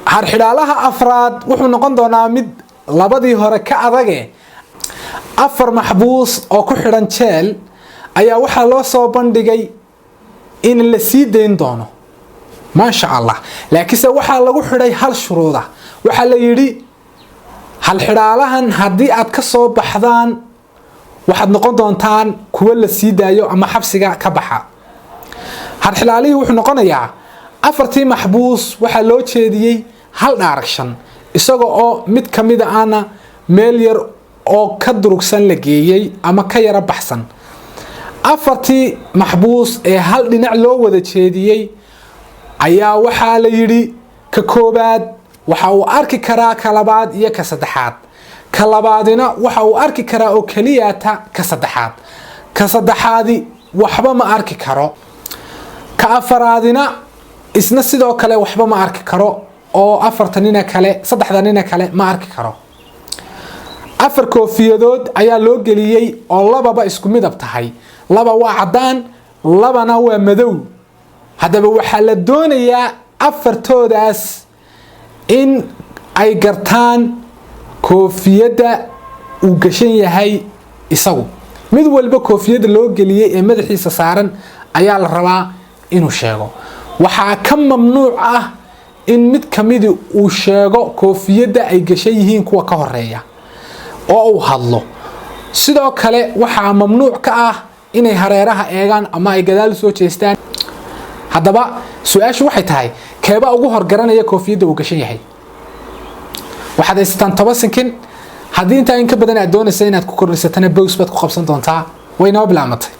harxidhaalaha afraad wuxuu noqon doonaa mid labadii hore ka adage. 4 maxbuus oo ku xidhan jeel ayaa waxaa loo soo bandhigay in la sii dayn doono. ما شاء الله لكن waxaa lagu xidhay hal shuruuda. waxaa la yiri hal xidhaalahan hadii aad ka soo baxdaan waxaad noqon doontaan kuwa la sii daayo ama xabsiga ka baxa. hal xidhaalihii wuxuu noqonayaa 4 maxbuus waxaa loo jeediyay hal direction isagoo oo mid kamid ahna meel yar oo ka durugsan la geeyay ama ka yara baxsan. 4 maxbuus ee hal dhinac loo wada jeediyay ayaa waxaa la yiri ka koobaad waxa uu arki karaa ka labaad iyo ka saddexaad. ka labaadina waxa uu arki karaa oo kaliya ka saddexaad. ka saddexaadi waxba ma arki karo. ka afaraadina isna sidoo kale waxba ma arki karo oo afartanina kale saddexdanina kale ma arki karo. 4 koofiyadood ayaa loo geliyay oo lababa isku midab tahay. laba waa cadaan, labana waa madow. haddaba waxaa la doonayaa afartoodaas in ay gartaan koofiyada uu gashan yahay isagu. mid walba koofiyada loo geliyay ee madaxiisa saaran ayaa la rabaa inuu sheego. waxaa ka mamnuuc ah in mid kamid uu sheego koofiyada ay gashan yihiin kuwa ka horeeya oo uu hadlo. sidoo kale waxaa mamnuuc ka ah inay hareeraha eegaan ama ay gadaal soo jeestaan. haddaba su'aashu waxay tahay keeba ugu horgaranaya koofiyada uu gashan yahay. waxaad haystaan 10 sekin. haddii inta in ka badan aad doonayso inaad ku kordhisatana box baad ku qabsan doontaa. way noo bilaamatay.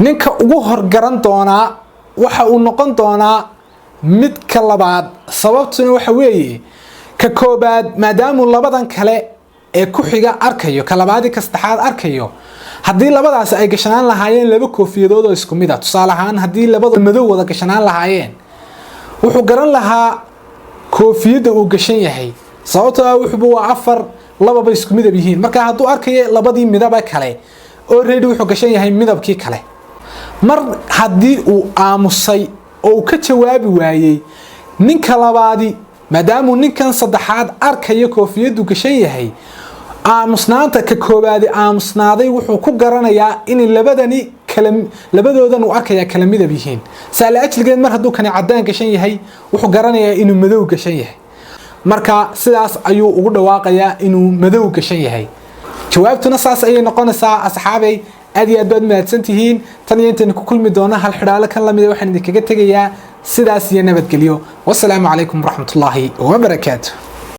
ninka ugu horgaran doonaa waxa uu noqon doonaa mid ka labaad. sababtuna waxa weeye ka koobaad maadaama labadan kale ee ku xiga arkayo ka labaadii ka saddexaad arkayo haddii labadaas ay gashanaan lahaayeen laba koofiyadood oo isku mid ah. tusaale ahaan haddii labada madow wada gashanaan lahaayeen wuxuu garan lahaa koofiyada uu gashan yahay. sababtoo ah wuxuu waa 4 lababa isku midab yihiin. marka hadduu arkayo labadii midaba kale already wuxuu gashan yahay midabkii kale. mar haddii uu aamusay oo ka jawaabi waayay ninka labaadi maadaama ninkan saddexaad arkayo koofiyadu gashan yahay aamusnaanta ka koobaadi aamusnaaday wuxuu ku garanayaa in labadoodan uu arkaya kala midab yihiin. saala ajligeed mar hadduu kan cadaan gashan yahay wuxuu garanayaa inuu madow gashan yahay. marka sidaas ayuu ugu dhawaaqayaa inuu madow gashan yahay. jawaabtuna saas ayay noqonaysaa asxaabay. aad iyo aad baad mahadsantihiin. tan iyo intaan ku kulmi doona hal xidhaalo kan lamid ah waxaan idinkaga tegayaa sidaas iyo nabadgelyo. wassalaamu calaykum waraxmatullaahi wabarakaatuh.